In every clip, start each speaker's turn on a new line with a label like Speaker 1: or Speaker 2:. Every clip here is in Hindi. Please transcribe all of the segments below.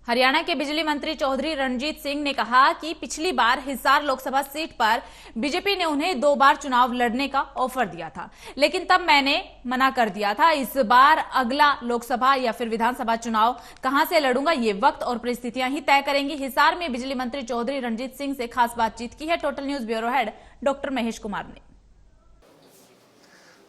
Speaker 1: हरियाणा के बिजली मंत्री चौधरी रणजीत सिंह ने कहा कि पिछली बार हिसार लोकसभा सीट पर बीजेपी ने उन्हें 2 बार चुनाव लड़ने का ऑफर दिया था, लेकिन तब मैंने मना कर दिया था। इस बार अगला लोकसभा या फिर विधानसभा चुनाव कहां से लड़ूंगा, ये वक्त और परिस्थितियां ही तय करेंगी। हिसार में बिजली मंत्री चौधरी रणजीत सिंह से खास बातचीत की है total news bureau head doctor Mahesh Kumar ने।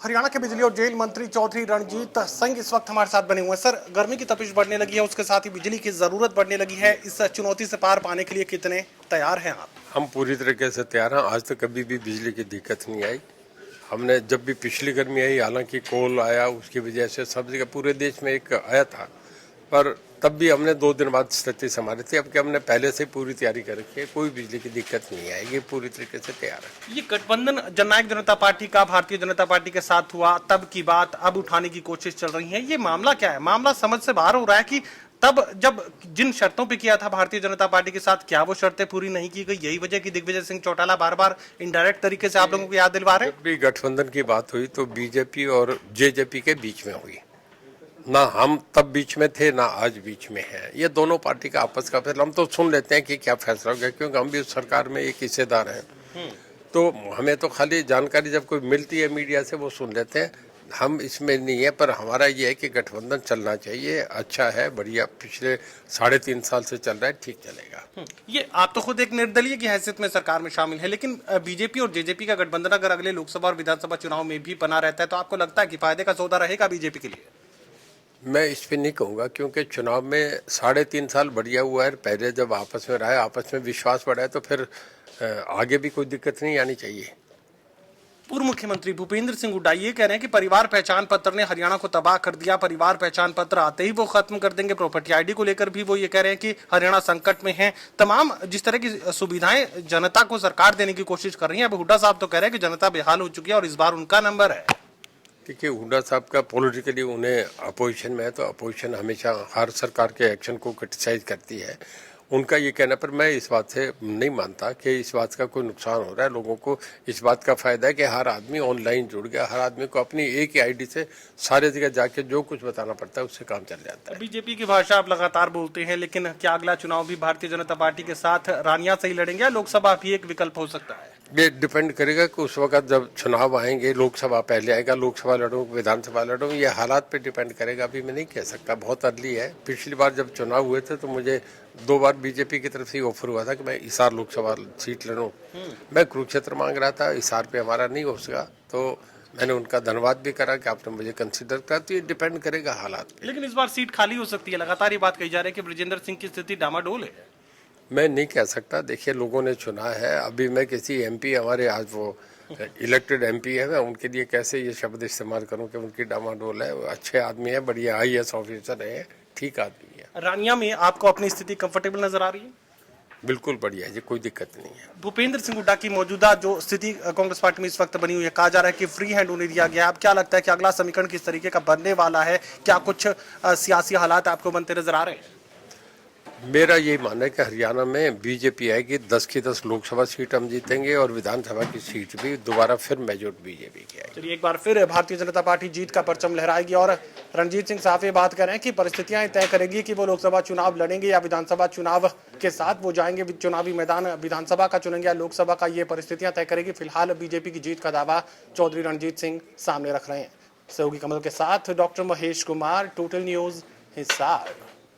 Speaker 2: हरियाणा के बिजली और जेल मंत्री चौधरी रणजीत सिंह इस वक्त हमारे साथ बने हुए हैं। सर, गर्मी की तपिश बढ़ने लगी है, उसके साथ ही बिजली की जरूरत बढ़ने लगी है। इस चुनौती से पार पाने के लिए कितने तैयार हैं आप?
Speaker 3: हम पूरी तरीके से तैयार हैं। आज तक कभी भी बिजली की दिक्कत नहीं आई। हमने जब भी पिछली गर्मी आई, हालांकि कोल आया, उसकी वजह से सब जगह पूरे देश में एक आया था, पर तब भी हमने 2 दिन बाद स्थिति संभाली थी। अब कि हमने पहले से पूरी तैयारी कर रखी है, कोई बिजली की दिक्कत नहीं आएगी, पूरी तरीके से तैयार है।
Speaker 2: ये गठबंधन जननायक जनता पार्टी का भारतीय जनता पार्टी के साथ हुआ, तब की बात अब उठाने की कोशिश चल रही है। ये मामला क्या है? मामला समझ से बाहर हो रहा है कि तब जब जिन शर्तों पे किया था भारतीय जनता पार्टी के साथ, क्या वो शर्तें पूरी नहीं की गई? यही वजह की दिग्विजय सिंह चौटाला बार बार इनडायरेक्ट तरीके से आप लोगों को याद दिलवा रहे हैं।
Speaker 3: जब भी गठबंधन की बात हुई तो बीजेपी और जेजेपी के बीच में हुई, ना हम तब बीच में थे ना आज बीच में हैं। ये दोनों पार्टी का आपस का फैसला, हम तो सुन लेते हैं कि क्या फैसला हो गया, क्योंकि हम भी उस सरकार में एक हिस्सेदार हैं। तो हमें तो खाली जानकारी जब कोई मिलती है मीडिया से वो सुन लेते हैं, हम इसमें नहीं है। पर हमारा ये है कि गठबंधन चलना चाहिए, अच्छा है, बढ़िया, पिछले 3.5 साल से चल रहा है, ठीक चलेगा।
Speaker 2: ये आप तो खुद एक निर्दलीय की हैसियत में सरकार में शामिल है, लेकिन बीजेपी और जेजेपी का गठबंधन अगर अगले लोकसभा और विधानसभा चुनाव में भी बना रहता है तो आपको लगता है कि फायदे का सौदा रहेगा बीजेपी के लिए?
Speaker 3: मैं इस पे नहीं कहूँगा, क्योंकि चुनाव में 3.5 साल बढ़िया हुआ है। पहले जब आपस में रहा, आपस में विश्वास बढ़ा है, तो फिर आगे भी कोई दिक्कत नहीं आनी चाहिए।
Speaker 2: पूर्व मुख्यमंत्री भूपेंद्र सिंह हुड्डा ये कह रहे हैं कि परिवार पहचान पत्र ने हरियाणा को तबाह कर दिया। परिवार पहचान पत्र आते ही वो खत्म कर देंगे। प्रॉपर्टी आईडी को लेकर भी वो ये कह रहे हैं कि हरियाणा संकट में है। तमाम जिस तरह की सुविधाएं जनता को सरकार देने की कोशिश कर रही है, अब हुड्डा साहब तो कह रहे हैं कि जनता बेहाल हो चुकी है और इस बार उनका नंबर है।
Speaker 3: देखिए, हुड्डा साहब का पॉलिटिकली उन्हें अपोजिशन में है, तो अपोजिशन हमेशा हर सरकार के एक्शन को क्रिटिसाइज करती है। उनका ये कहना, पर मैं इस बात से नहीं मानता कि इस बात का कोई नुकसान हो रहा है। लोगों को इस बात का फायदा है कि हर आदमी ऑनलाइन जुड़ गया, हर आदमी को अपनी एक ही आईडी से सारे जगह जाके जो कुछ बताना पड़ता है उससे काम चल जाता है।
Speaker 2: बीजेपी की भाषा आप लगातार बोलते हैं, लेकिन क्या अगला चुनाव भी भारतीय जनता पार्टी के साथ रानिया से ही लड़ेंगे या लोकसभा भी एक विकल्प हो सकता है?
Speaker 3: ये डिपेंड करेगा कि उस वक्त जब चुनाव आएंगे, लोकसभा पहले आएगा, लोकसभा लड़ूं विधानसभा लड़ूं, ये हालात पे डिपेंड करेगा। अभी मैं नहीं कह सकता, बहुत अर्ली है। पिछली बार जब चुनाव हुए थे तो मुझे 2 बार बीजेपी की तरफ से ऑफर हुआ था कि मैं हिसार लोकसभा सीट लड़ूं। मैं कुरुक्षेत्र मांग रहा था, हिसार पे हमारा नहीं हो सका, तो मैंने उनका धन्यवाद भी करा कि आपने मुझे कंसिडर करा। तो ये डिपेंड करेगा हालात पे।
Speaker 2: लेकिन इस बार सीट खाली हो सकती है। लगातार ये बात कही जा रही है कि ब्रजेंद्र सिंह की स्थिति डामाडोल है।
Speaker 3: मैं नहीं कह सकता, देखिए लोगों ने चुना है। अभी मैं किसी एमपी, हमारे आज वो इलेक्टेड एमपी है, मैं उनके लिए कैसे ये शब्द इस्तेमाल करूं कि उनकी डामाडोल है? वो अच्छे आदमी है, बढ़िया IAS ऑफिसर है, ठीक आदमी है।
Speaker 2: रानिया में आपको अपनी स्थिति कंफर्टेबल नजर आ रही है?
Speaker 3: बिल्कुल बढ़िया है, कोई दिक्कत नहीं है।
Speaker 2: भूपेंद्र सिंह हुड्डा की मौजूदा जो स्थिति कांग्रेस पार्टी में इस वक्त बनी हुई है, कहा जा रहा है कि फ्री हैंड उन्हें दिया गया। अब क्या लगता है कि अगला समीकरण किस तरीके का बनने वाला है? क्या कुछ सियासी हालात आपको बनते नजर आ रहे हैं?
Speaker 3: मेरा यही मानना है कि हरियाणा में बीजेपी आएगी, 10 की 10 लोकसभा सीट हम जीतेंगे और विधानसभा की सीट भी दोबारा फिर मेजॉरिटी बीजेपी की आएगी।
Speaker 2: चलिए, एक बार फिर भारतीय जनता पार्टी जीत का परचम लहराएगी और रणजीत सिंह साहब ये बात कर रहे हैं कि परिस्थितियां तय करेगी कि वो लोकसभा चुनाव लड़ेंगे या विधानसभा चुनाव के साथ वो जाएंगे। चुनावी मैदान विधानसभा का चुनेंगे या लोकसभा का, ये परिस्थितियां तय करेगी। फिलहाल बीजेपी की जीत का दावा चौधरी रणजीत सिंह सामने रख रहे हैं। सहयोगी कमल के साथ doctor Mahesh Kumar, total news, Hisar.